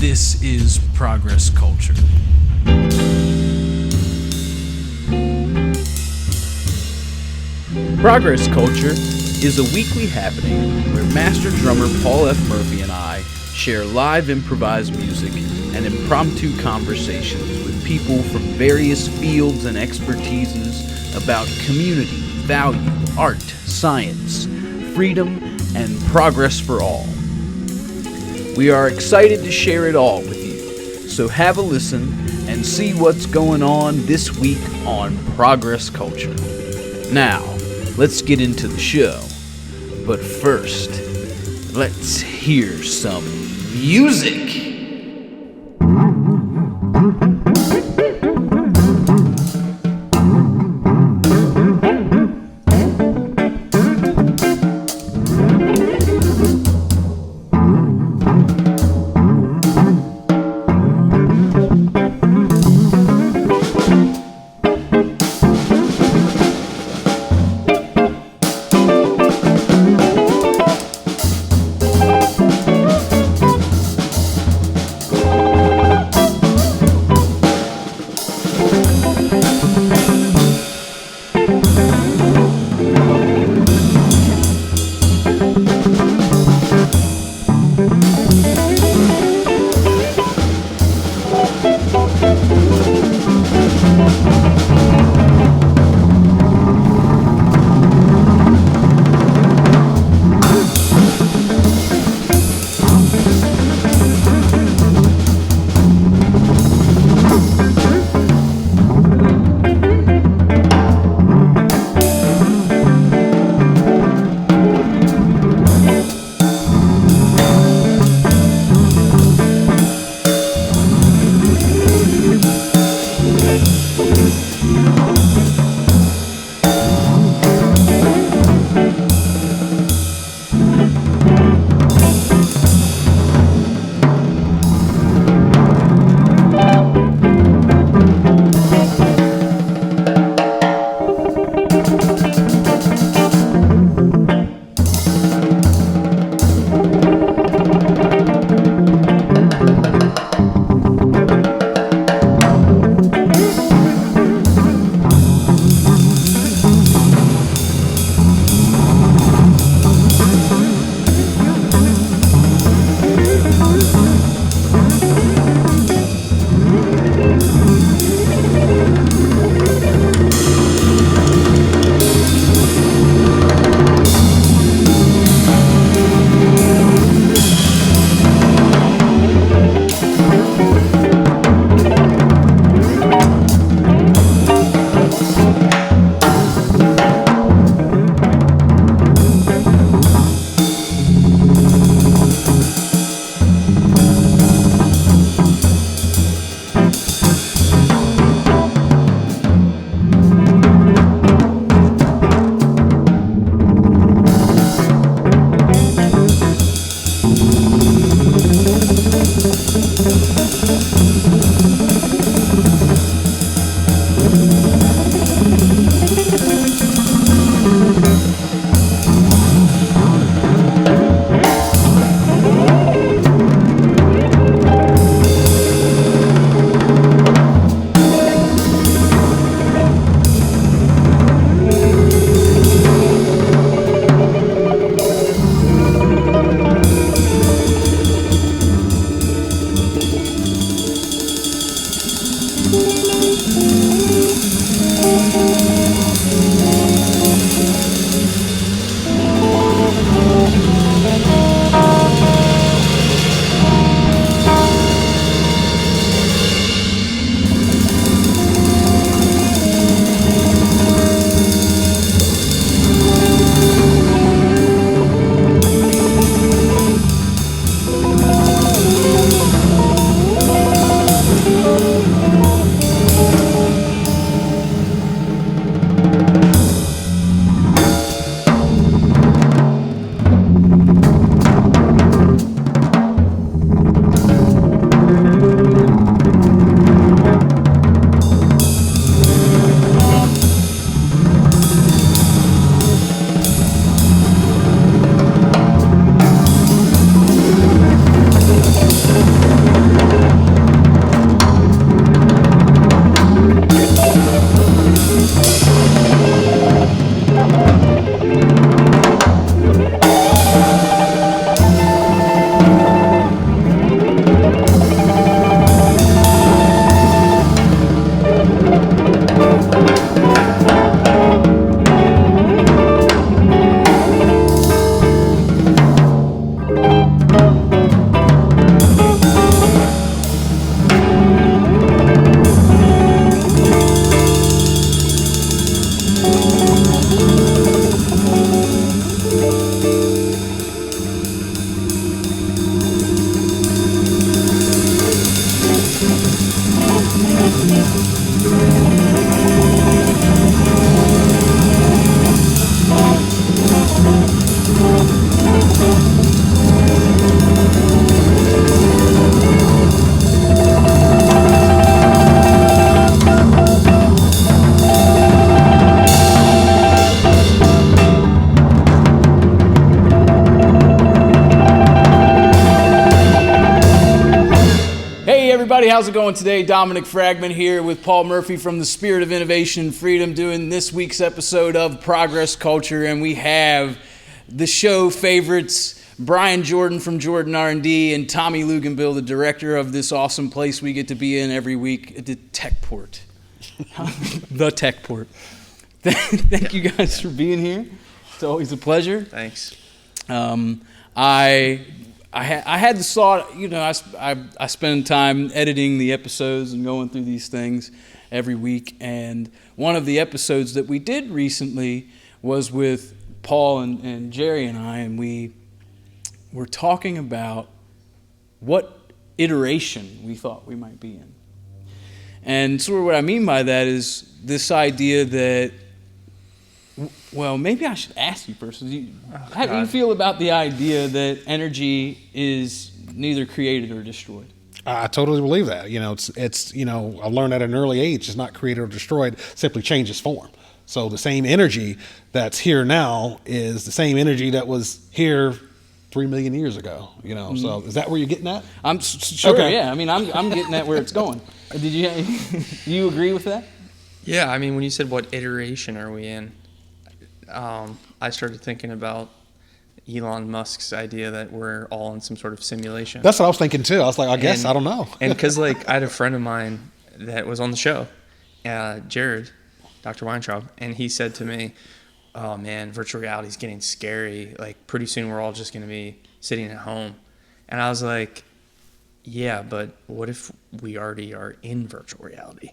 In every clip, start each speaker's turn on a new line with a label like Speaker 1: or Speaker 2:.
Speaker 1: This is Progress Culture.
Speaker 2: Progress Culture is a weekly happening where master drummer Paul F. Murphy and I share live improvised music and impromptu conversations with people from various fields and expertises about community, value, art, science, freedom, and progress for all. We are excited to share it all with you, so have a listen and see what's going on this week on Progress Culture. Now, let's get into the show. But first, let's hear some music. everybody, how's it going today? Dominic Fragman here with Paul Murphy from the Spirit of Innovation and Freedom doing this week's episode of Progress Culture, and we have the show favorites, Brian Jordan from Jordan R&D and Tommy Luganbill, the director of this awesome place we get to be in every week, the TechPort. The TechPort. Thank you guys for being here. It's always a pleasure.
Speaker 3: Thanks.
Speaker 2: I had this thought, you know, I spend time editing the episodes and going through these things every week. And one of the episodes that we did recently was with Paul and Jere and I, and we were talking about what iteration we thought we might be in. And sort of what I mean by that is this idea that, well, maybe I should ask you first. How do you feel about the idea that energy is neither created or destroyed?
Speaker 4: I totally believe that. You know, it's I learned at an early age, it's not created or destroyed, simply changes form. So the same energy that's here now is the same energy that was here 3 million years ago. You know, so is that where you're getting at?
Speaker 2: I'm sure.
Speaker 4: Okay.
Speaker 2: Yeah. I mean, I'm getting at where it's going. Did you? Do you agree with that?
Speaker 3: Yeah, I mean, when you said what iteration are we in, I started thinking about Elon Musk's idea that we're all in some sort of simulation.
Speaker 4: That's what I was thinking too. I was like, I don't know.
Speaker 3: And because like I had a friend of mine that was on the show, Jared, Dr. Weintraub, and he said to me, "Oh man, virtual reality is getting scary. Like pretty soon we're all just going to be sitting at home." And I was like, "Yeah, but what if we already are in virtual reality?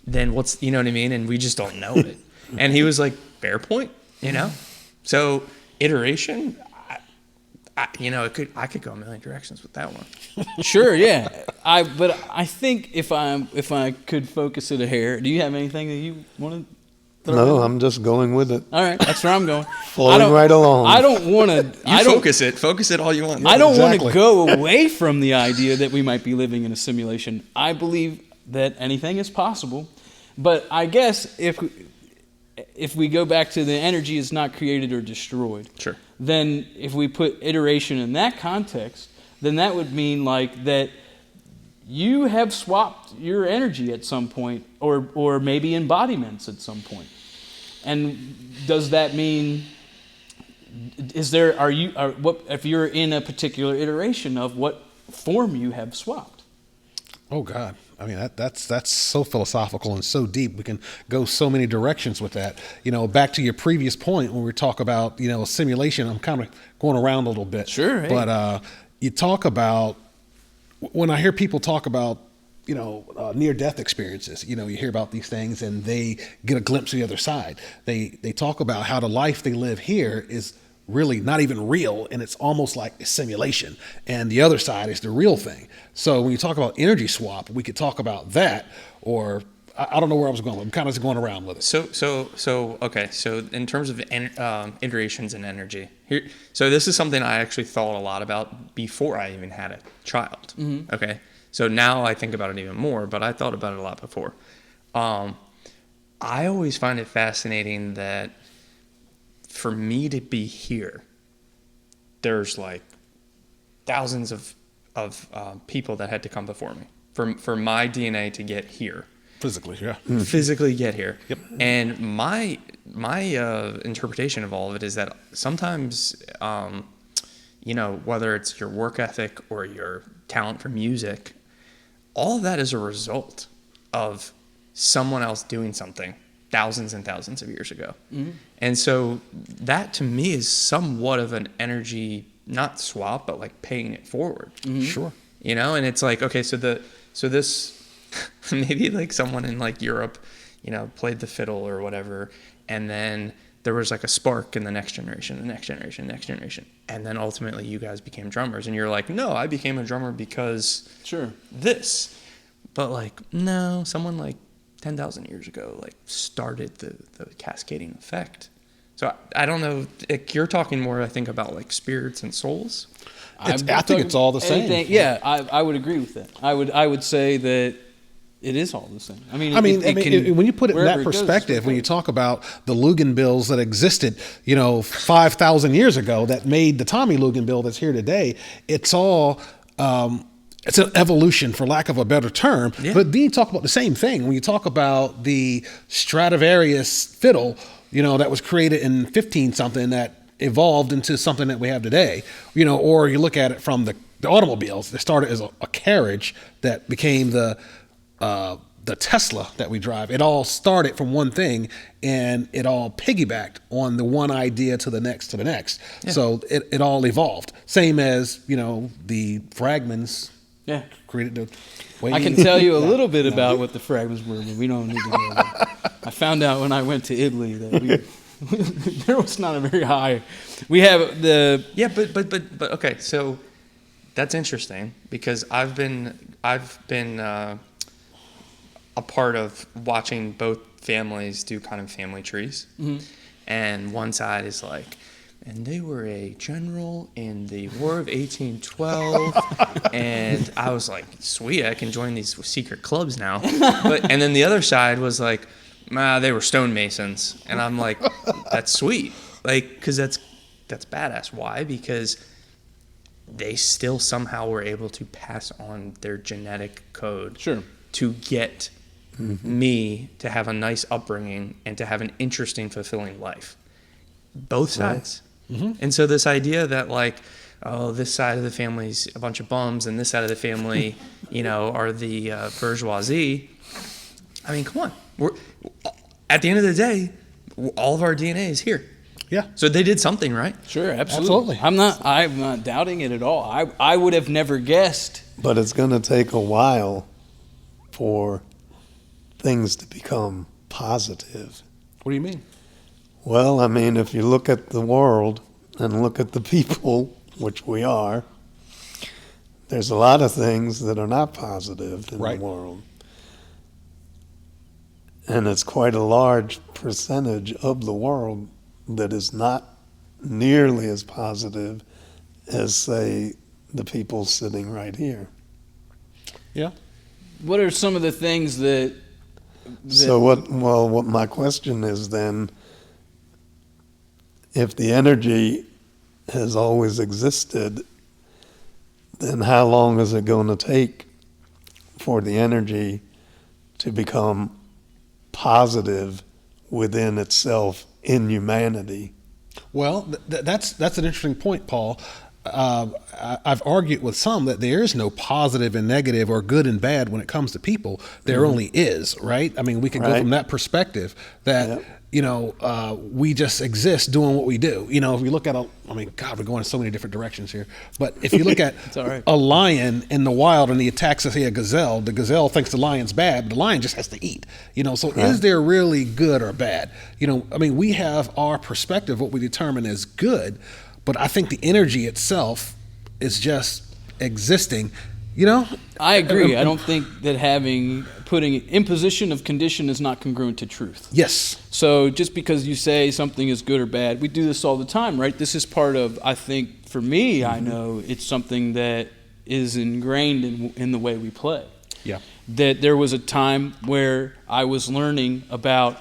Speaker 3: Then what's, you know what I mean? And we just don't know it." And he was like, "Fair point." You know, so iteration, I could go a million directions with that one.
Speaker 2: Sure, yeah. But I think if I could focus it a hair, do you have anything that you want to?
Speaker 5: No, I'm just going with it.
Speaker 2: All right, that's where I'm going.
Speaker 5: Flowing right along.
Speaker 2: I don't want to.
Speaker 3: Focus it all you want.
Speaker 2: I don't want
Speaker 4: Exactly.
Speaker 2: to go away from the idea that we might be living in a simulation. I believe that anything is possible, but I guess if we go back to the energy is not created or destroyed,
Speaker 3: Sure.
Speaker 2: then if we put iteration in that context, then that would mean like that you have swapped your energy at some point, or maybe embodiments at some point. And does that mean what if you're in a particular iteration of what form you have swapped?
Speaker 4: Oh God. I mean, that's so philosophical and so deep. We can go so many directions with that. You know, back to your previous point when we talk about, you know, simulation, I'm kind of going around a little bit.
Speaker 2: Sure. Hey.
Speaker 4: But you talk about, when I hear people talk about, you know, near-death experiences, you know, you hear about these things and they get a glimpse of the other side. They talk about how the life they live here is really not even real, and it's almost like a simulation, and the other side is the real thing. So when you talk about energy swap, we could talk about that, or I don't know where I was going. I'm kind of just going around with it.
Speaker 3: Okay. So in terms of iterations and energy, so this is something I actually thought a lot about before I even had a child. Mm-hmm. Okay. So now I think about it even more, but I thought about it a lot before. I always find it fascinating that for me to be here, there's like thousands of people that had to come before me for my DNA to get here.
Speaker 4: Physically, yeah.
Speaker 3: Physically get here.
Speaker 4: Yep.
Speaker 3: And my interpretation of all of it is that sometimes, whether it's your work ethic or your talent for music, all of that is a result of someone else doing something thousands and thousands of years ago. Mm-hmm. And so that to me is somewhat of an energy, not swap, but like paying it forward.
Speaker 4: Mm-hmm. Sure.
Speaker 3: And it's like, okay, so this maybe like someone in like Europe, played the fiddle or whatever, and then there was like a spark in the next generation. And then ultimately you guys became drummers, and you're like, no, I became a drummer because
Speaker 2: sure
Speaker 3: this. But like, no, someone like 10,000 years ago, like started the cascading effect. So I don't know. Like, you're talking more, I think, about like spirits and souls.
Speaker 4: I think it's all the same.
Speaker 2: Yeah, I would agree with that. I would say that it is all the same. I mean,
Speaker 4: when you put it in that perspective, when you talk about the Luganbills that existed, 5,000 years ago that made the Tommy Luganbill that's here today, it's all it's an evolution, for lack of a better term.
Speaker 3: Yeah.
Speaker 4: But then you talk about the same thing when you talk about the Stradivarius fiddle, that was created in 15 something that evolved into something that we have today. Or you look at it from the automobiles that started as a carriage that became the Tesla that we drive. It all started from one thing, and it all piggybacked on the one idea to the next to the next.
Speaker 3: Yeah.
Speaker 4: So it all evolved. Same as, the Fragmans
Speaker 6: Yeah.
Speaker 4: created the way.
Speaker 6: I can tell you a little bit about what the Fragmans were, but we don't need to go there. I found out when I went to Italy that there was not a very high. We have the
Speaker 3: Yeah, but okay, so that's interesting because I've been a part of watching both families do kind of family trees, and one side is like, and they were a general in the War of 1812, and I was like, sweet, I can join these secret clubs now. And then the other side was like, they were stonemasons, and I'm like, that's sweet, like, because that's badass. Why? Because they still somehow were able to pass on their genetic code to get me to have a nice upbringing and to have an interesting, fulfilling life. Both sides. And so this idea that like, oh, this side of the family's a bunch of bums and this side of the family, are the bourgeoisie. I mean, come on. We're at the end of the day, all of our DNA is here.
Speaker 4: Yeah.
Speaker 3: So they did something, right?
Speaker 6: Sure, absolutely. I'm not doubting it at all. I would have never guessed.
Speaker 5: But it's going to take a while for things to become positive.
Speaker 4: What do you mean?
Speaker 5: Well, I mean, if you look at the world and look at the people, which we are, there's a lot of things that are not positive in the world. And it's quite a large percentage of the world that is not nearly as positive as, say, the people sitting right here.
Speaker 4: Yeah.
Speaker 6: What are some of the things that
Speaker 5: So what my question is then, if the energy has always existed, then how long is it going to take for the energy to become positive within itself in humanity?
Speaker 4: Well, that's an interesting point, Paul. I've argued with some that there is no positive and negative or good and bad when it comes to people. There only is, right? I mean, we can go from that perspective that, we just exist doing what we do. If you look at God, we're going in so many different directions here. But if you look at a lion in the wild and he attacks, say, a gazelle, the gazelle thinks the lion's bad, but the lion just has to eat. So is there really good or bad? We have our perspective, what we determine as good, but I think the energy itself is just existing,
Speaker 6: I agree. I don't think that putting imposition of condition is not congruent to truth.
Speaker 4: Yes.
Speaker 6: So just because you say something is good or bad, we do this all the time, right? This is part of, I think, for me, I know it's something that is ingrained in the way we play.
Speaker 4: Yeah.
Speaker 6: That there was a time where I was learning about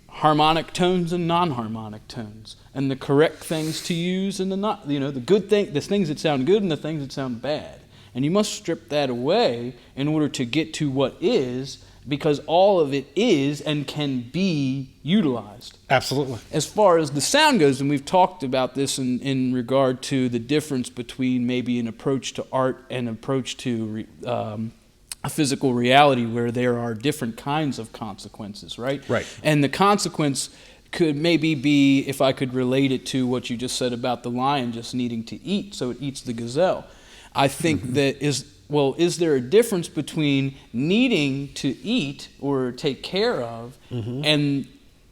Speaker 6: harmonic tones and non-harmonic tones, and the correct things to use and the good thing, the things that sound good and the things that sound bad. And you must strip that away in order to get to what is, because all of it is and can be utilized.
Speaker 4: Absolutely.
Speaker 6: As far as the sound goes, and we've talked about this in regard to the difference between maybe an approach to art and approach to a physical reality, where there are different kinds of consequences, right?
Speaker 4: Right.
Speaker 6: And the consequence could maybe be, if I could relate it to what you just said about the lion just needing to eat, so it eats the gazelle. I think that is there a difference between needing to eat or take care of and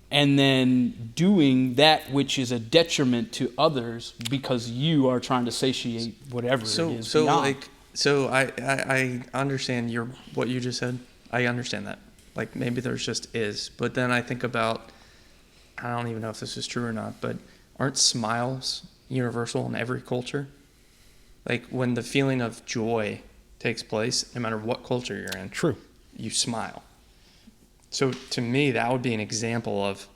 Speaker 6: then doing that which is a detriment to others because you are trying to satiate whatever it is beyond?
Speaker 3: So I understand what you just said. I understand that. Like maybe there's just is, but then I think about, I don't even know if this is true or not, but aren't smiles universal in every culture? Like when the feeling of joy takes place, no matter what culture you're in,
Speaker 4: True,
Speaker 3: you smile. So to me, that would be an example of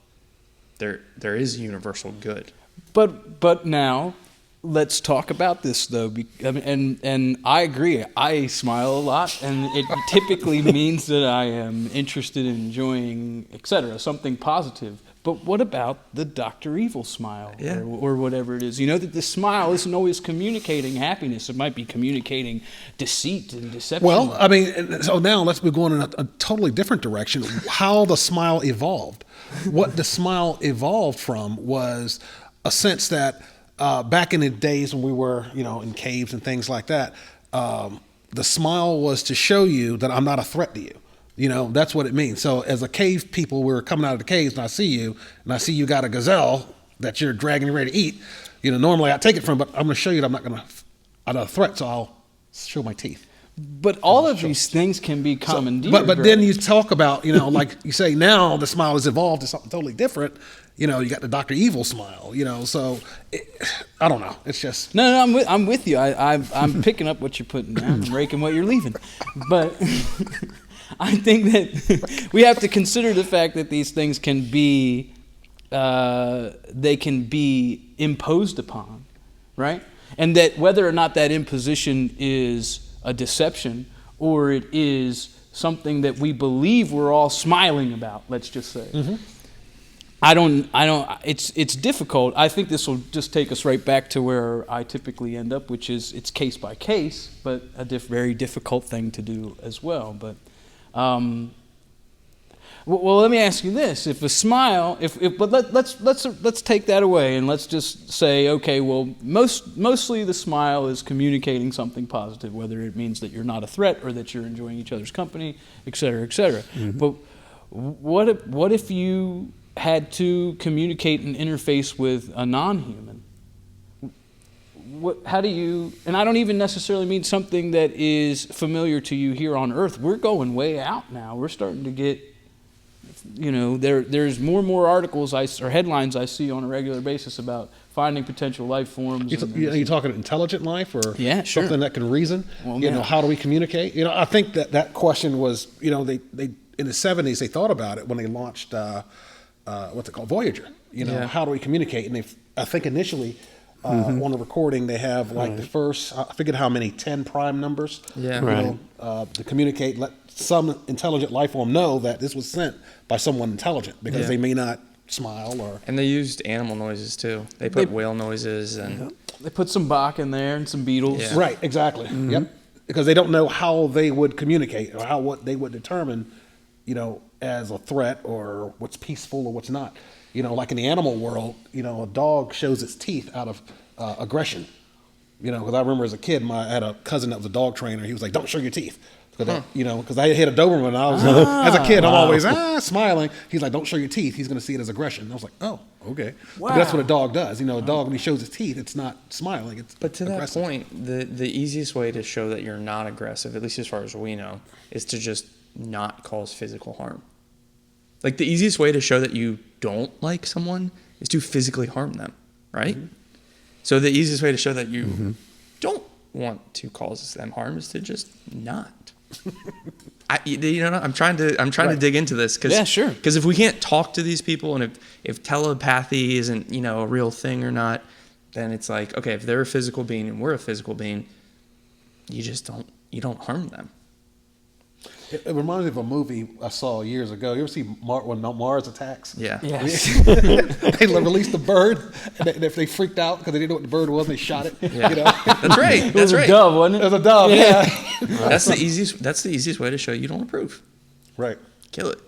Speaker 3: there is universal good.
Speaker 6: But now, let's talk about this though, and I agree. I smile a lot, and it typically means that I am interested in enjoying, etc., something positive. But what about the Dr. Evil smile, or whatever it is? You know that the smile isn't always communicating happiness. It might be communicating deceit and deception.
Speaker 4: Well, I mean, so now let's be going in a totally different direction. How the smile evolved. What the smile evolved from was a sense that back in the days when we were, in caves and things like that, the smile was to show you that I'm not a threat to you. That's what it means. So as a cave people, we were coming out of the caves, and I see you got a gazelle that you're dragging ready to eat. Normally I take it from, but I'm going to show you that I'm not a threat, so I'll show my teeth.
Speaker 6: But all of these things can be commandeered.
Speaker 4: But then you talk about, like you say, now the smile has evolved to something totally different. You got the Dr. Evil smile, so I don't know. It's just.
Speaker 6: No, I'm with you. I'm picking up what you're putting down and raking what you're leaving. But I think that we have to consider the fact that these things can be, they can be imposed upon, right? And that whether or not that imposition is a deception or it is something that we believe we're all smiling about, let's just say. Mm-hmm. It's difficult. I think this will just take us right back to where I typically end up, which is it's case by case, but a very difficult thing to do as well. But, well, let me ask you this: if a smile, but let's take that away and let's just say, okay, well, mostly the smile is communicating something positive, whether it means that you're not a threat or that you're enjoying each other's company, et cetera, et cetera. Mm-hmm. But what if you had to communicate and interface with a non-human? How do you, and I don't even necessarily mean something that is familiar to you here on Earth. We're going way out now. We're starting to get, there's more and more articles or headlines I see on a regular basis about finding potential life forms.
Speaker 4: You're talking intelligent life or
Speaker 6: sure.
Speaker 4: Something that can reason? Well, how do we communicate? I think that question was, they in the 70s, they thought about it when they launched what's it called, Voyager. How do we communicate? And I think initially on the recording they have the first, I forget how many, 10 prime numbers. Yeah. To communicate, let some intelligent life form know that this was sent by someone intelligent because they may not smile or.
Speaker 3: And they used animal noises too. They put whale noises and
Speaker 6: they put some Bach in there and some Beatles.
Speaker 4: Yeah. Right. Exactly. Mm-hmm. Yep. Because they don't know how they would communicate or what they would determine, as a threat or what's peaceful or what's not. Like in the animal world, a dog shows its teeth out of aggression. Because I remember as a kid, I had a cousin that was a dog trainer. He was like, "Don't show your teeth." Because I hit a Doberman. I was as a kid, I'm always smiling. He's like, "Don't show your teeth." He's going to see it as aggression. And I was like, "Oh, okay." Wow. But that's what a dog does. A dog when he shows his teeth, it's not smiling. It's
Speaker 3: but to
Speaker 4: aggressive.
Speaker 3: That point, the easiest way to show that you're not aggressive, at least as far as we know, is to just not cause physical harm. Like the easiest way to show that you don't like someone is to physically harm them, right? Mm-hmm. So the easiest way to show that you don't want to cause them harm is to just not. I'm trying to dig into this because if we can't talk to these people and if telepathy isn't a real thing or not, then it's like, okay, if they're a physical being and we're a physical being, you don't harm them.
Speaker 4: It reminds me of a movie I saw years ago. You ever see when Mars Attacks?
Speaker 3: Yeah.
Speaker 6: Yes.
Speaker 4: They released the bird, and they freaked out because they didn't know what the bird was, and they shot it.
Speaker 3: Yeah. That's right.
Speaker 6: It was a dove, wasn't it?
Speaker 4: It was a dove. Yeah.
Speaker 3: That's the easiest way to show you don't approve.
Speaker 4: Right.
Speaker 3: Kill it.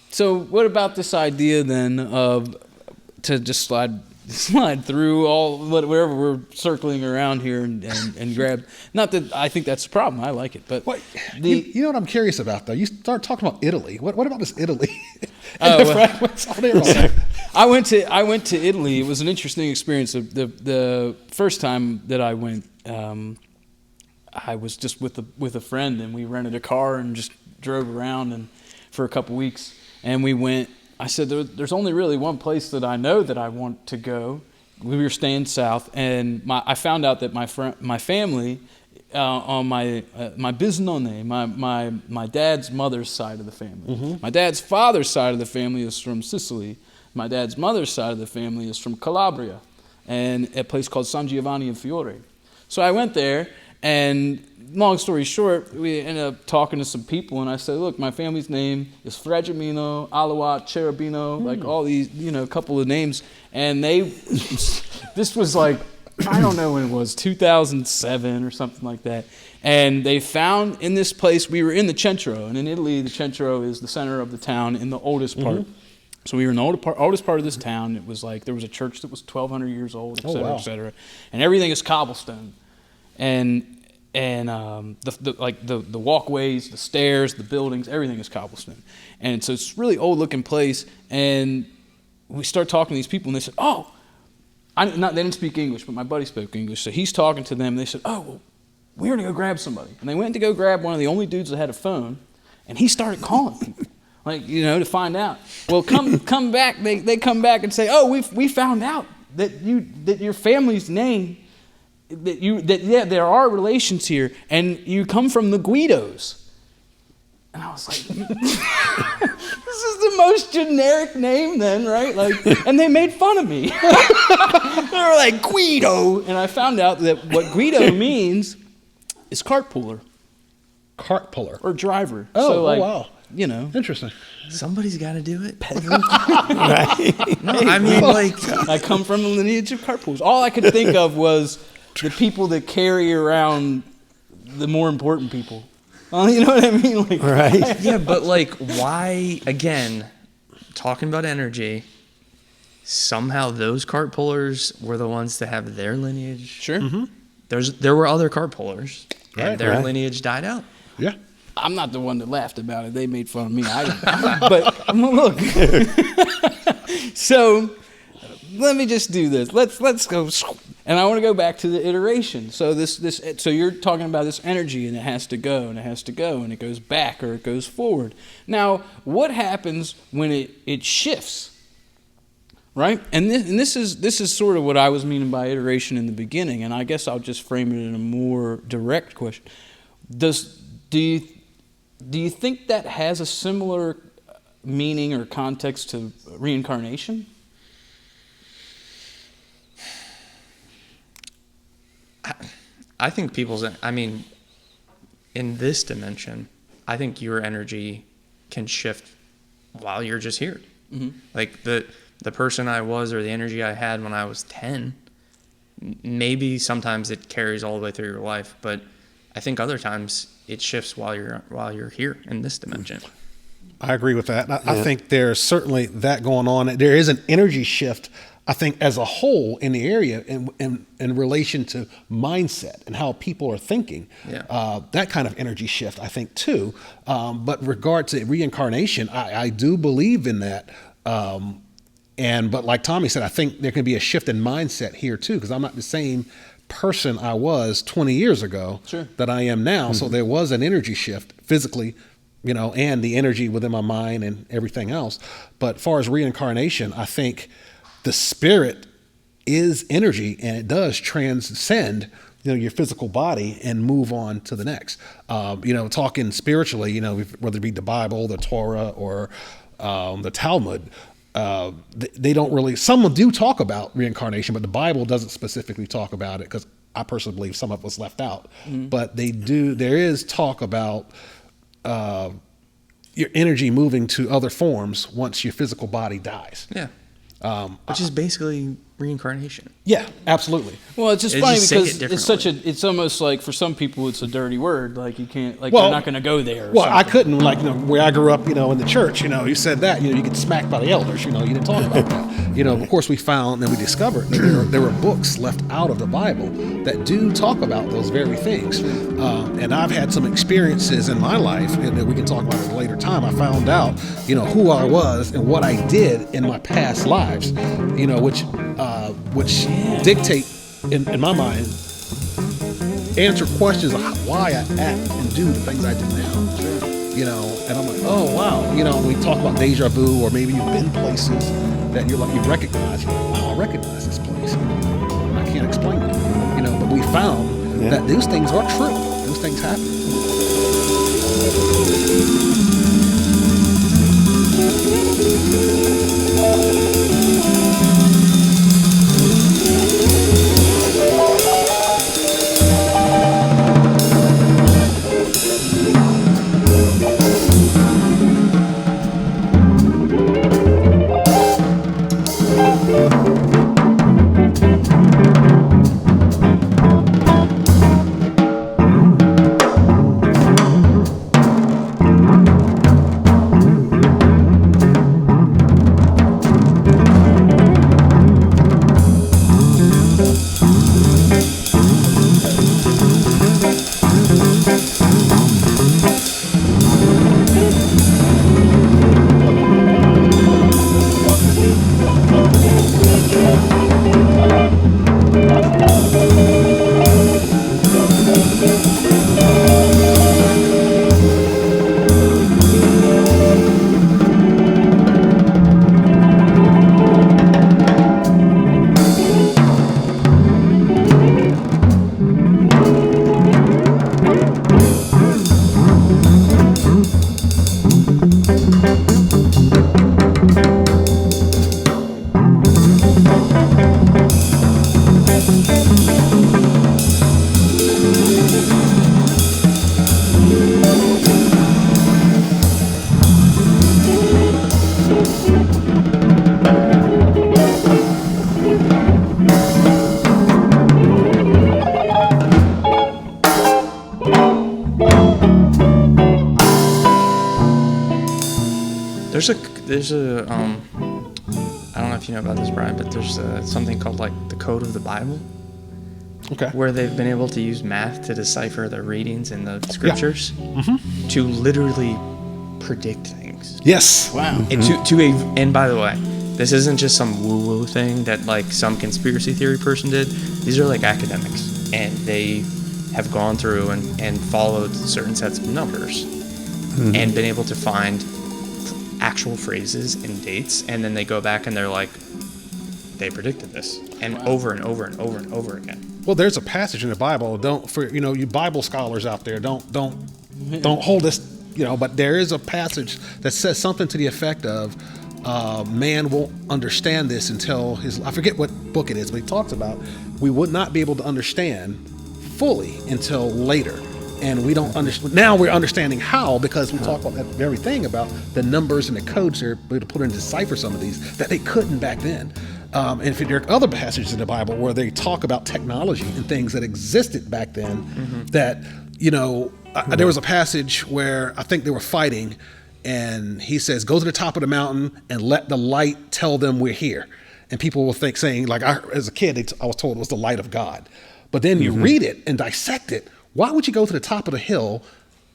Speaker 6: So what about this idea then of to just slide through wherever we're circling around here and grab. Not that I think that's a problem. I like it, but
Speaker 4: you know what I'm curious about though. You start talking about Italy. What about this Italy?
Speaker 6: I went to Italy. It was an interesting experience. The first time that I went, I was just with a friend, and we rented a car and just drove around and for a couple weeks, and we went. I said, there's only really one place that I know that I want to go. We were staying south, and I found out that my family, on my bisnonne, my dad's mother's side of the family. Mm-hmm. My dad's father's side of the family is from Sicily. my dad's mother's side of the family is from Calabria, and a place called San Giovanni in Fiore. So I went there, and long story short, we ended up talking to some people, and I said, look, my family's name is Fragmino, Alawat, Cherubino, like all these, a couple of names. And this was like, I don't know when it was, 2007 or something like that. And they found in this place, we were in the centro, and in Italy, the centro is the center of the town in the oldest part. So we were in the oldest part of this town. It was like, there was a church that was 1,200 years old, et cetera, et cetera. And everything is cobblestone. And the walkways, the stairs, the buildings, everything is cobblestone. And so it's a really old looking place. And we start talking to these people, and they said, they didn't speak English, but my buddy spoke English. So he's talking to them, and they said, well, we're going to go grab somebody. And they went to go grab one of the only dudes that had a phone, and he started calling people, to find out. Well, come back. They come back and say, we found out that your family's name, there are relations here, and you come from the Guidos. And I was like, this is the most generic name then, right? And they made fun of me. They were like, Guido. And I found out that what Guido means is cart puller.
Speaker 4: Cart puller.
Speaker 6: Or driver.
Speaker 4: Wow.
Speaker 6: Interesting.
Speaker 3: Somebody's got to do it.
Speaker 5: Right.
Speaker 3: No, I mean,
Speaker 6: I come from a lineage of cart pullers. All I could think of was the people that carry around the more important people. You know what I mean?
Speaker 5: Right.
Speaker 3: Yeah, but why, again, talking about energy, somehow those cart pullers were the ones to have their lineage.
Speaker 6: Sure.
Speaker 3: Mm-hmm. There were other cart pullers, and their lineage died out.
Speaker 4: Yeah.
Speaker 6: I'm not the one that laughed about it. They made fun of me. But look. So let me just do this. Let's go. And I want to go back to the iteration. So so you're talking about this energy, and it has to go, and it has to go, and it goes back or it goes forward. Now, what happens when it shifts? Right? And this is sort of what I was meaning by iteration in the beginning, and I guess I'll just frame it in a more direct question. Do you think that has a similar meaning or context to reincarnation?
Speaker 3: I think in this dimension, I think your energy can shift while you're just here. Mm-hmm. Like the person I was, or the energy I had when I was 10, maybe sometimes it carries all the way through your life, but I think other times it shifts while you're here in this dimension.
Speaker 4: I agree with that. I think there's certainly that going on. There is an energy shift, I think, as a whole in the area in relation to mindset and how people are thinking. Yeah. That kind of energy shift, I think, too. But regard to reincarnation, I do believe in that. But like Tommy said, I think there can be a shift in mindset here, too, because I'm not the same person I was 20 years ago that I am now. Mm-hmm. So there was an energy shift physically, and the energy within my mind and everything else. But as far as reincarnation, I think the spirit is energy, and it does transcend, your physical body and move on to the next. Talking spiritually, whether it be the Bible, the Torah, or the Talmud, they don't really, some do talk about reincarnation, but the Bible doesn't specifically talk about it, because I personally believe some of it was left out. Mm-hmm. But there is talk about your energy moving to other forms once your physical body dies.
Speaker 3: Yeah. Which is basically reincarnation.
Speaker 4: Yeah, absolutely.
Speaker 6: Well, it's just funny because it's almost like, for some people it's a dirty word. Like you can't, they're not going to go there.
Speaker 4: I couldn't, where I grew up, in the church, you said that, you get smacked by the elders, you didn't talk about that. Of course we found and we discovered that there were books left out of the Bible that do talk about those very things. And I've had some experiences in my life, and we can talk about it at a later time. I found out, who I was and what I did in my past lives, which dictate, in my mind, answer questions of why I act and do the things I do now. And I'm like, oh wow, we talk about deja vu, or maybe you've been places that you recognize. Wow, I recognize this place. I can't explain it. But we found that those things are true. Those things happen.
Speaker 3: There's a I don't know if you know about this, Brian, but there's something called like the code of the Bible.
Speaker 4: Okay.
Speaker 3: Where they've been able to use math to decipher the readings in the scriptures to literally predict things.
Speaker 4: Yes.
Speaker 6: Wow.
Speaker 3: And and by the way, this isn't just some woo-woo thing that like some conspiracy theory person did. These are like academics, and they have gone through and followed certain sets of numbers and been able to find actual phrases and dates, and then they go back and they're like, they predicted this, and over and over and over and over again.
Speaker 4: Well, there's a passage in the Bible. You Bible scholars out there, don't hold this, but there is a passage that says something to the effect of, man won't understand this until I forget what book it is, but he talks about we would not be able to understand fully until later. And we don't understand. Now we're understanding how, because we talk about that very thing about the numbers and the codes they're able to put in to decipher some of these that they couldn't back then. And if there are other passages in the Bible where they talk about technology and things that existed back then, that, there was a passage where I think they were fighting, and he says, go to the top of the mountain and let the light tell them we're here. And people will saying, like, as a kid, I was told it was the light of God. But then you read it and dissect it. Why would you go to the top of the hill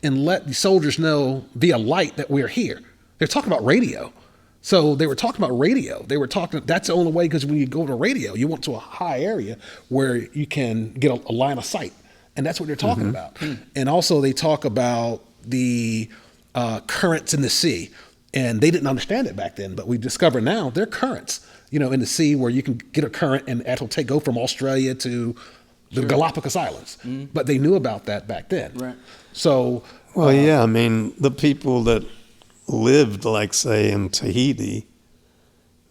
Speaker 4: and let the soldiers know via light that we're here? They're talking about radio. So they were talking about radio. That's the only way, because when you go to radio, you want to a high area where you can get a line of sight. And that's what they're talking about. And also they talk about the currents in the sea. And they didn't understand it back then, but we discover now they're currents, in the sea where you can get a current and that'll go from Australia to the Galapagos Islands. But they knew about that back then. Right. So,
Speaker 5: well, the people that lived, like, say, in Tahiti,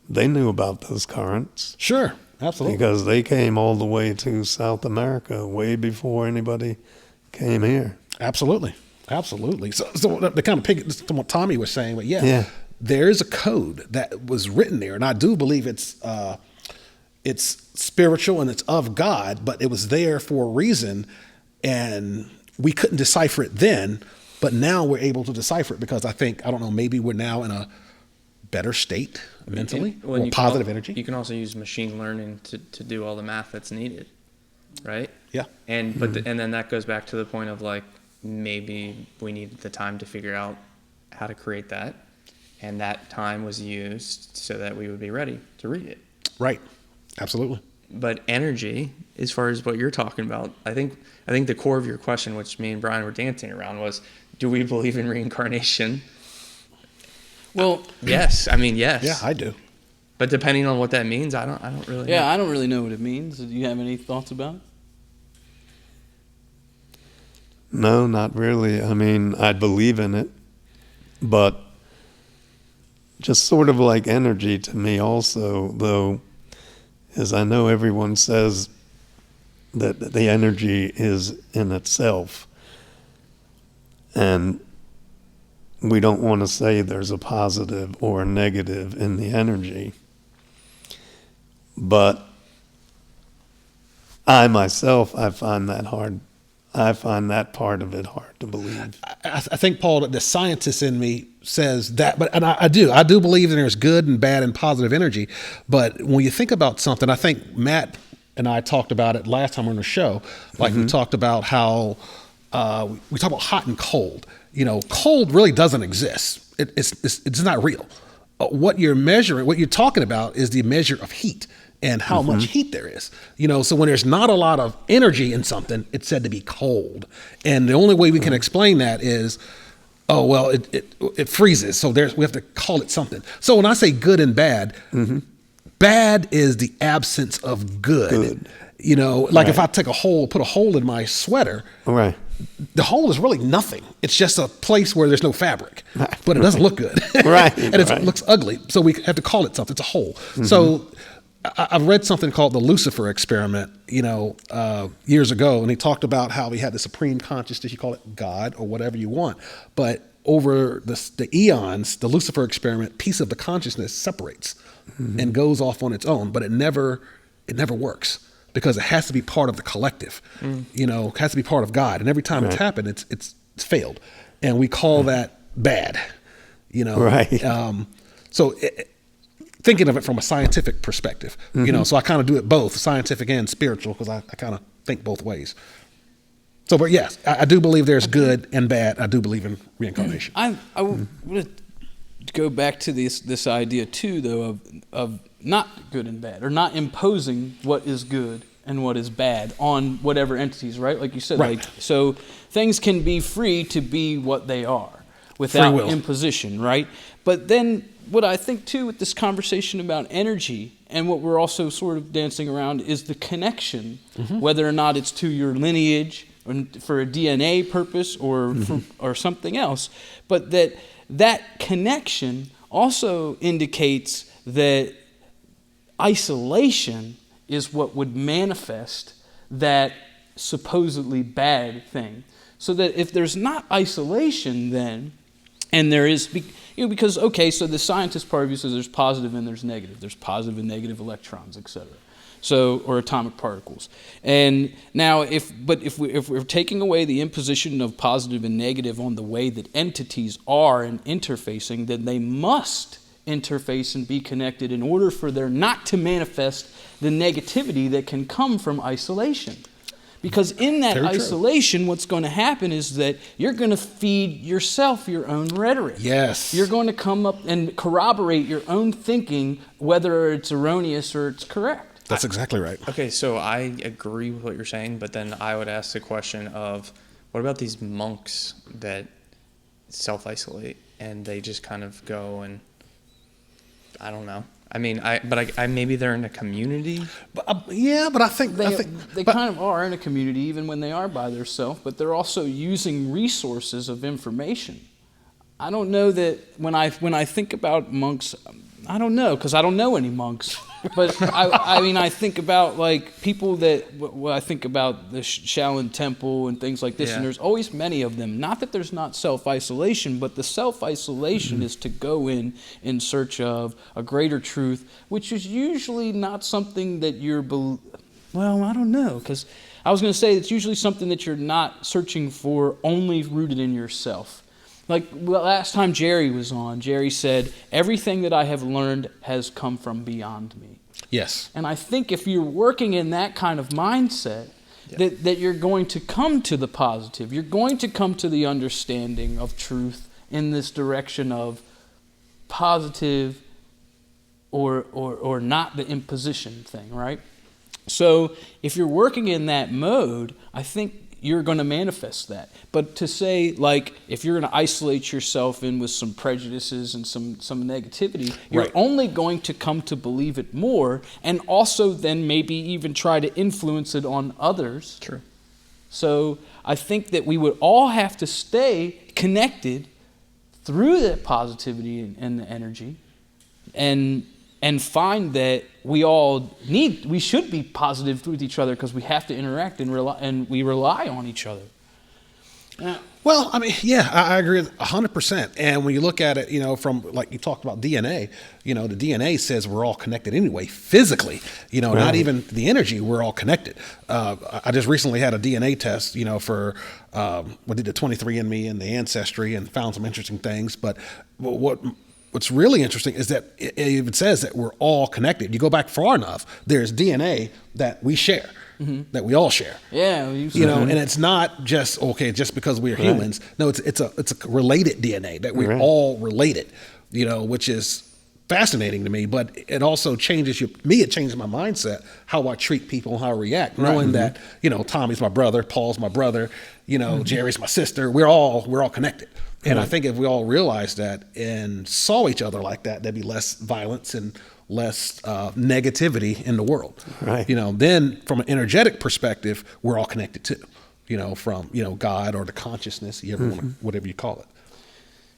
Speaker 5: they knew about those currents.
Speaker 4: Sure, absolutely.
Speaker 5: Because they came all the way to South America way before anybody came here.
Speaker 4: Absolutely. So the kind of pick to what Tommy was saying, but there is a code that was written there, and I do believe it's spiritual and it's of God, but it was there for a reason, and we couldn't decipher it then, but now we're able to decipher it because maybe we're now in a better state mentally, or positive energy.
Speaker 3: You can also use machine learning to do all the math that's needed, right?
Speaker 4: Yeah.
Speaker 3: And and then that goes back to the point of, like, maybe we needed the time to figure out how to create that, and that time was used so that we would be ready to read it.
Speaker 4: Right. Absolutely.
Speaker 3: But energy, as far as what you're talking about, I think the core of your question, which me and Brian were dancing around, was, do we believe in reincarnation? Well, yes. Yes.
Speaker 4: Yeah, I do.
Speaker 3: But depending on what that means, I don't really know.
Speaker 6: Yeah, I don't really know what it means. Do you have any thoughts about it?
Speaker 5: No, not really. I believe in it, but just sort of like energy to me also, though, is I know everyone says that the energy is in itself, and we don't want to say there's a positive or a negative in the energy. But I myself, I find that part of it hard to believe.
Speaker 4: I think, Paul, that the scientist in me says that, and I do believe that there's good and bad and positive energy. But when you think about something, I think Matt and I talked about it last time on the show. Like, we talked about how we talk about hot and cold. Cold really doesn't exist. It's not real. What you're measuring, what you're talking about, is the measure of heat. and how much heat there is. So when there's not a lot of energy in something, it's said to be cold. And the only way we can explain that is, oh, well, it freezes. So we have to call it something. So when I say good and bad, bad is the absence of good. Like if I take put a hole in my sweater,
Speaker 5: Right.
Speaker 4: the hole is really nothing. It's just a place where there's no fabric, but it doesn't look good.
Speaker 5: Right.
Speaker 4: And it looks ugly. So we have to call it something. It's a hole. So I've read something called the Lucifer experiment, years ago. And he talked about how we had the supreme consciousness, you call it God or whatever you want. But over the eons, the Lucifer experiment, piece of the consciousness separates and goes off on its own, but it never works. Because it has to be part of the collective, it has to be part of God. And every time it's happened, it's failed. And we call that bad,
Speaker 5: Right.
Speaker 4: So thinking of it from a scientific perspective, so I kind of do it both scientific and spiritual because I kind of think both ways. So, but yes, I do believe there's good and bad. I do believe in reincarnation.
Speaker 6: I want to go back to this idea too, though, of not good and bad, or not imposing what is good and what is bad on whatever entities, right? Like you said,
Speaker 4: Right.
Speaker 6: So things can be free to be what they are without
Speaker 4: Free will.
Speaker 6: imposition, right? But then what I think too with this conversation about energy and what we're also sort of dancing around is the connection, whether or not it's to your lineage or for a DNA purpose or or something else, but that connection also indicates that isolation is what would manifest that supposedly bad thing. So that if there's not isolation then, and there is, because, okay, so the scientist part of you says there's positive and there's negative. There's positive and negative electrons, etc. So, or atomic particles. And now if we're taking away the imposition of positive and negative on the way that entities are and interfacing, then they must interface and be connected in order for there not to manifest the negativity that can come from isolation. Because in that
Speaker 4: Very true.
Speaker 6: isolation, what's going to happen is that you're going to feed yourself your own rhetoric.
Speaker 4: Yes.
Speaker 6: You're going to come up and corroborate your own thinking, whether it's erroneous or it's correct.
Speaker 4: That's exactly right.
Speaker 3: Okay, so I agree with what you're saying, but then I would ask the question of, what about these monks that self-isolate and they just kind of go and, I don't know. I mean, I maybe they're in a community.
Speaker 4: But I think
Speaker 6: They kind of are in a community even when they are by themselves, but they're also using resources of information. I don't know that when I think about monks, I don't know, because I don't know any monks. But I mean, I think about like people that, I think about the Shaolin Temple and things like this, and there's always many of them. Not that there's not self-isolation, but the self-isolation is to go in search of a greater truth, which is usually not something that well, I don't know, because I was going to say it's usually something that you're not searching for, only rooted in yourself. Like last time Jere was on, Jere said, everything that I have learned has come from beyond me.
Speaker 4: yes.
Speaker 6: And I think if you're working in that kind of mindset, that you're going to come to the positive. You're going to come to the understanding of truth in this direction of positive or not the imposition thing, right? So if you're working in that mode, I think you're going to manifest that. But to say, like, if you're going to isolate yourself in with some prejudices and some negativity, you're only going to come to believe it more, and also then maybe even try to influence it on others.
Speaker 3: True.
Speaker 6: So I think that we would all have to stay connected through that positivity and the energy, and find that we should be positive with each other because we have to interact and we rely on each other.
Speaker 4: Well, I mean, yeah, I agree 100%. And when you look at it, from, like you talked about DNA, the DNA says we're all connected anyway, physically, not even the energy, we're all connected. I just recently had a DNA test, for, we did the 23andMe and the Ancestry and found some interesting things. But what's really interesting is that it even says that we're all connected. You go back far enough, there's DNA that we share. That we all share.
Speaker 6: Yeah,
Speaker 4: and it's not just just because we're humans. No, it's a related DNA that we're all related. Which is fascinating to me, but it also changes it changes my mindset, how I treat people, how I react, knowing that, Tommy's my brother, Paul's my brother, Jerry's my sister. We're all connected. And I think if we all realized that and saw each other like that, there'd be less violence and less negativity in the world.
Speaker 5: Right.
Speaker 4: Then from an energetic perspective, we're all connected too, from, God or the consciousness, whatever you call it.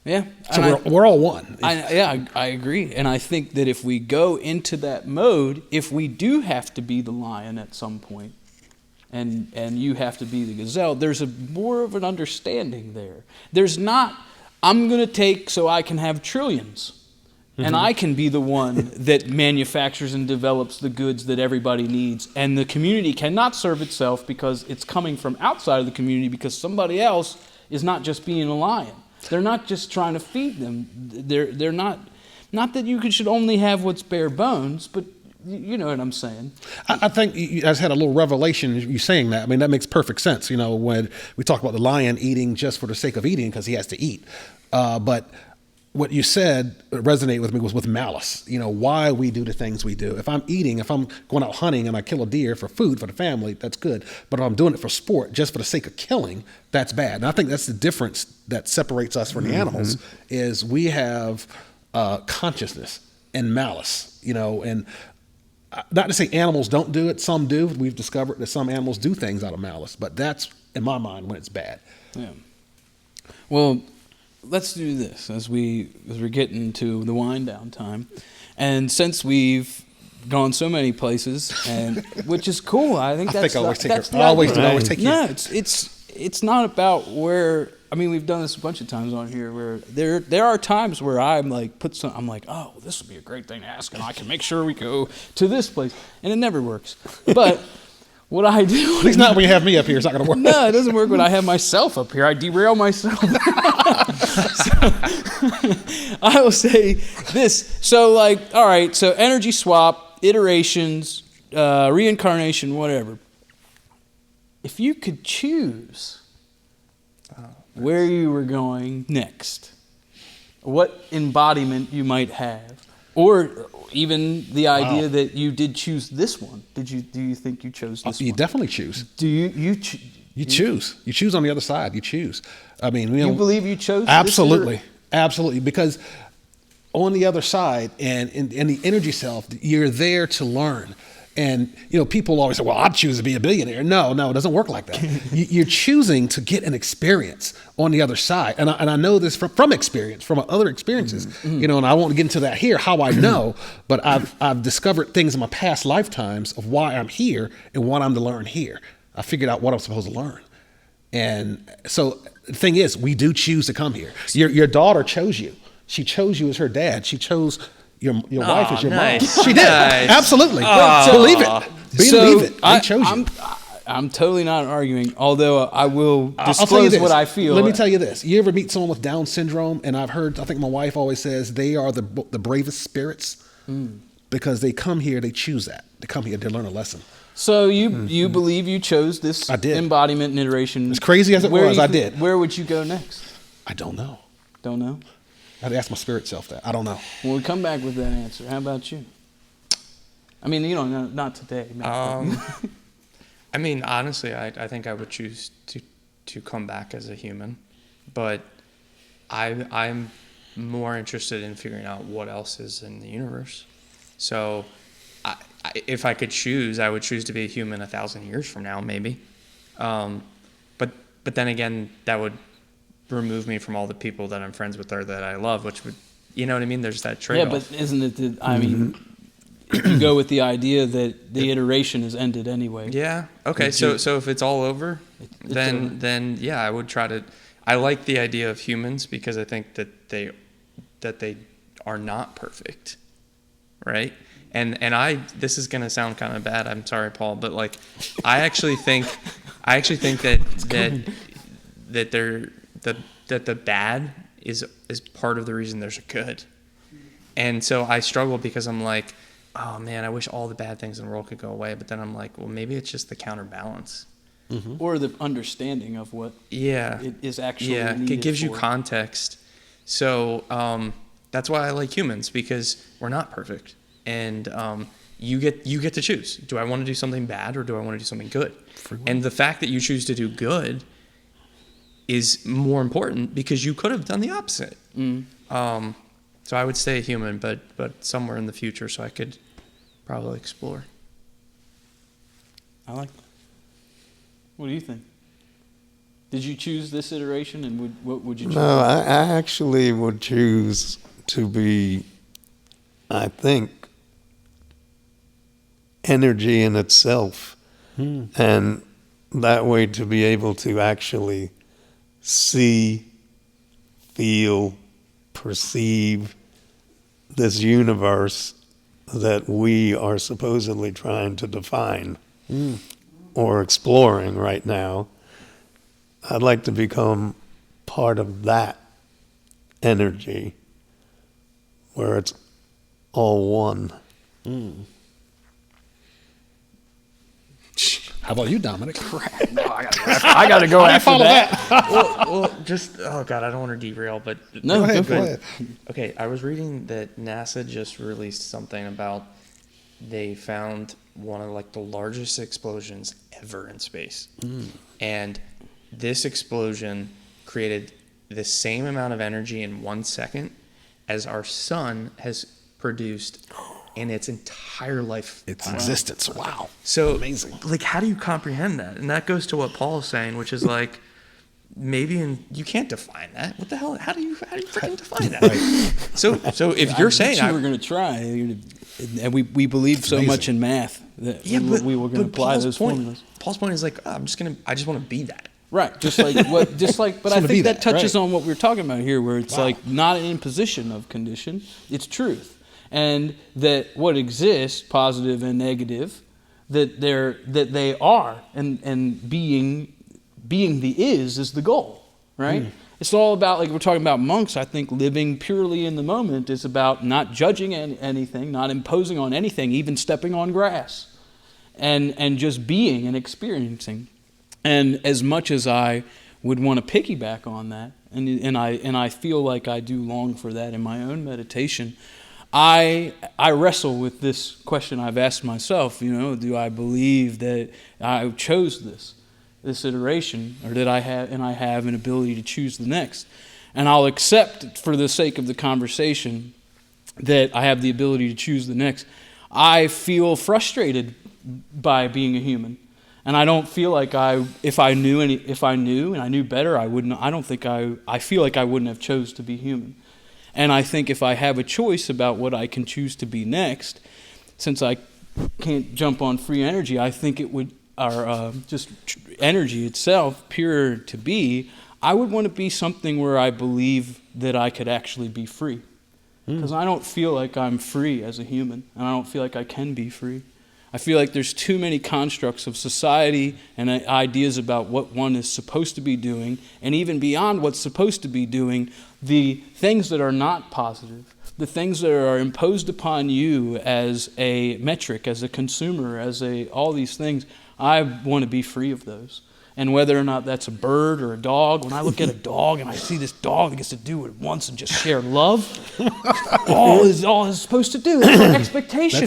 Speaker 6: Yeah.
Speaker 4: So we're all one.
Speaker 6: I agree. And I think that if we go into that mode, if we do have to be the lion at some point, and you have to be the gazelle, there's more of an understanding there. There's not, I'm going to take so I can have trillions. And I can be the one that manufactures and develops the goods that everybody needs. And the community cannot serve itself because it's coming from outside of the community, because somebody else is not just being a lion. They're not just trying to feed them. They're not that you should only have what's bare bones, but you know what I'm saying.
Speaker 4: I think I just had a little revelation you saying that. I mean, that makes perfect sense. When we talk about the lion eating just for the sake of eating because he has to eat. But what you said resonated with me was with malice. Why we do the things we do. If I'm going out hunting and I kill a deer for food for the family, that's good. But if I'm doing it for sport, just for the sake of killing, that's bad. And I think that's the difference that separates us from the animals, is we have consciousness and malice, and not to say animals don't do it. Some do. We've discovered that some animals do things out of malice, but that's, in my mind, when it's bad.
Speaker 6: Yeah. Well, let's do this as we're getting to the wind down time, and since we've gone so many places, and which is cool. I think that's
Speaker 4: I always take you.
Speaker 6: No, it's not about where. I mean, we've done this a bunch of times on here where there are times where I'm like I'm like, oh, this would be a great thing to ask, and I can make sure we go to this place, and it never works. But what I do,
Speaker 4: at least not when you have me up here, it's not going to work.
Speaker 6: No, it doesn't work when I have myself up here. I derail myself. So, I will say this. So, all right. So, energy swap, iterations, reincarnation, whatever. If you could choose where you were going next, what embodiment you might have, or even the idea that you did choose this one. Do you think you chose this one?
Speaker 4: You definitely choose.
Speaker 6: Do you
Speaker 4: choose. You choose on the other side. You choose. I mean,
Speaker 6: you believe you chose?
Speaker 4: Absolutely. Absolutely. Because on the other side and in the energy self, you're there to learn. And, people always say, well, I'd choose to be a billionaire. No, it doesn't work like that. You're choosing to get an experience on the other side. And I know this from experience, from other experiences, and I won't get into that here, how I know, but I've discovered things in my past lifetimes of why I'm here and what I'm to learn here. I figured out what I'm supposed to learn. And so the thing is, we do choose to come here. Your daughter chose you. She chose you as her dad. She chose your wife as your mom. She did. Nice. Absolutely. Believe it. Believe it. They chose you.
Speaker 6: I'm totally not arguing, although I will disclose what I feel.
Speaker 4: Let me tell you this. You ever meet someone with Down syndrome? And I think my wife always says they are the bravest spirits because they come here, they choose that. They come here to learn a lesson.
Speaker 6: So you believe you chose this embodiment and iteration.
Speaker 4: As crazy as it was, I did.
Speaker 6: Where would you go next?
Speaker 4: I don't know.
Speaker 6: Don't know?
Speaker 4: I'd ask my spirit self that. I don't know.
Speaker 6: Well, we come back with that answer. How about you? I mean, not today.
Speaker 3: I mean, honestly, I think I would choose to come back as a human, but I'm more interested in figuring out what else is in the universe. So, if I could choose, I would choose to be a human 1,000 years from now, maybe. But then again, that would remove me from all the people that I'm friends with or that I love, which would, you know what I mean? There's that trade-off.
Speaker 6: Yeah, but isn't it? I mean, if you go with the idea that the iteration is ended anyway.
Speaker 3: Yeah. Okay. So if it's all over, then yeah, I would try to. I like the idea of humans because I think that they are not perfect, right? And this is gonna sound kind of bad. I'm sorry, Paul, but I actually think that the bad is part of the reason there's a good. And so I struggle because I'm like, oh man, I wish all the bad things in the world could go away. But then I'm like, well, maybe it's just the counterbalance.
Speaker 6: Mm-hmm. Or the understanding of what it is actually needed.
Speaker 3: It gives you context. So That's why I like humans, because we're not perfect, and you get to choose. Do I want to do something bad or do I want to do something good? And the fact that you choose to do good is more important because you could have done the opposite. So I would stay a human, but somewhere in the future, so I could probably explore.
Speaker 6: I like that. What do you think? Did you choose this iteration, and what would you choose?
Speaker 5: No, I actually would choose to be, I think, energy in itself. And that way to be able to actually see, feel, perceive this universe that we are supposedly trying to define or exploring right now. I'd like to become part of that energy where it's all one.
Speaker 4: How about you, Dominic?
Speaker 6: I got to go after that.
Speaker 3: well, just, oh God, I don't want to derail, but
Speaker 6: No,
Speaker 4: Go ahead,
Speaker 6: for
Speaker 4: go
Speaker 6: it.
Speaker 4: ahead.
Speaker 3: okay, I was reading that NASA just released something about they found one of like the largest explosions ever in space. And this explosion created the same amount of energy in 1 second as our sun has produced in its entire life.
Speaker 4: Its existence. Wow.
Speaker 3: So,
Speaker 4: Amazing.
Speaker 3: like, how do you comprehend that? And that goes to what Paul is saying, which is like, maybe you can't define that. What the hell? How do you freaking define that? So if you're saying
Speaker 6: you were going to try, and we believe so
Speaker 4: amazing.
Speaker 6: much in math that
Speaker 3: but
Speaker 6: we were going to apply
Speaker 3: Paul's
Speaker 6: those
Speaker 3: point,
Speaker 6: formulas.
Speaker 3: Paul's point is like, I just want to be that.
Speaker 6: Right, but I
Speaker 4: be
Speaker 6: think that
Speaker 4: that,
Speaker 6: touches
Speaker 4: right.
Speaker 6: on what we were talking about here, where it's like not an imposition of condition, it's truth, and that what exists, positive and negative, that they are, and being the is the goal, right? It's all about, like we're talking about monks. I think living purely in the moment is about not judging anything, not imposing on anything, even stepping on grass, and just being and experiencing. And as much as I would want to piggyback on that, and I feel like I do long for that in my own meditation, I wrestle with this question I've asked myself. Do I believe that I chose this iteration, or that I have an ability to choose the next? And I'll accept, for the sake of the conversation, that I have the ability to choose the next. I feel frustrated by being a human. And I don't feel like if I knew and I knew better, I wouldn't. I feel like I wouldn't have chose to be human. And I think if I have a choice about what I can choose to be next, since I can't jump on free energy, I think it would, or just energy itself, pure to be, I would want to be something where I believe that I could actually be free. Because I don't feel like I'm free as a human, and I don't feel like I can be free. I feel like there's too many constructs of society and ideas about what one is supposed to be doing, and even beyond what's supposed to be doing, the things that are not positive, the things that are imposed upon you as a metric, as a consumer, all these things. I want to be free of those. And whether or not that's a bird or a dog, when I look at a dog and I see this dog that gets to do it once and just share love, all is supposed to do is an expectation.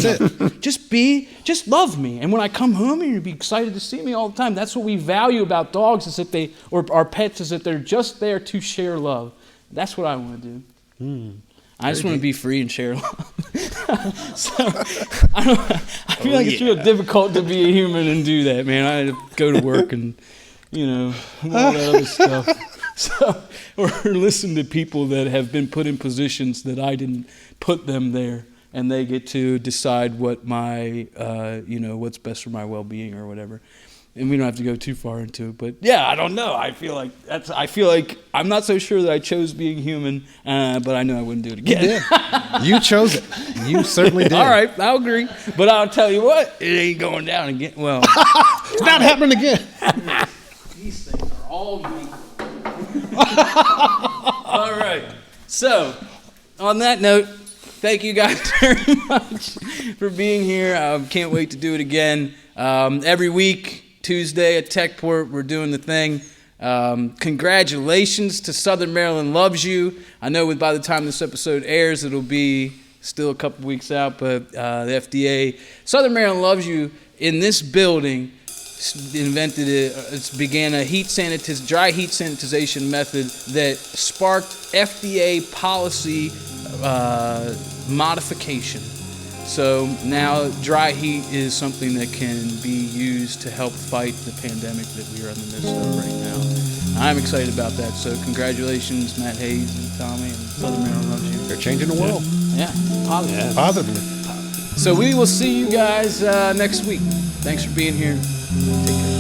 Speaker 6: Just love me. And when I come home, you'll be excited to see me all the time. That's what we value about dogs, is that or our pets, is that they're just there to share love. That's what I want to do. I just want to be free and share love. So I feel like it's real difficult to be a human and do that, man. I had to go to work and, all that other stuff. So, or listen to people that have been put in positions that I didn't put them there, and they get to decide what my, what's best for my well-being or whatever. And we don't have to go too far into it, but yeah, I don't know. I feel like I'm not so sure that I chose being human, but I know I wouldn't do it again.
Speaker 4: You did. You chose it. You certainly did.
Speaker 6: All right, I'll agree. But I'll tell you what, it ain't going down again. Well,
Speaker 4: It's not happening again.
Speaker 6: these things are all me. All right. So, on that note, thank you guys very much for being here. I can't wait to do it again. Every week, Tuesday at TechPort, we're doing the thing. Congratulations to Southern Maryland Loves You. I know by the time this episode airs, it'll be still a couple weeks out, but the FDA, Southern Maryland Loves You, in this building, invented it. It began a dry heat sanitization method that sparked FDA policy modification. So now dry heat is something that can be used to help fight the pandemic that we are in the midst of right now. I'm excited about that. So congratulations, Matt Hayes and Tommy, and Southern Maryland Loves You.
Speaker 4: They're changing the world.
Speaker 6: Yeah, positive.
Speaker 4: Positively.
Speaker 6: So we will see you guys next week. Thanks for being here. Take care.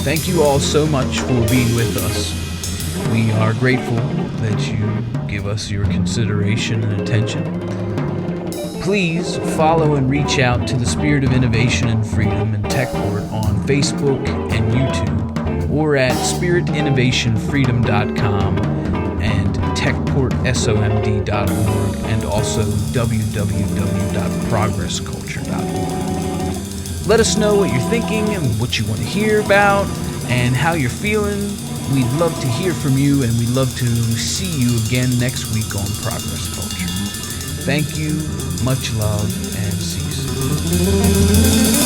Speaker 2: Thank you all so much for being with us. We are grateful that you give us your consideration and attention. Please follow and reach out to the Spirit of Innovation and Freedom and TechPort on Facebook and YouTube, or at spiritinnovationfreedom.com and techportsomd.org, and also www.progressculture.org. Let us know what you're thinking and what you want to hear about and how you're feeling. We'd love to hear from you, and we'd love to see you again next week on Progress Culture. Thank you, much love, and see you soon.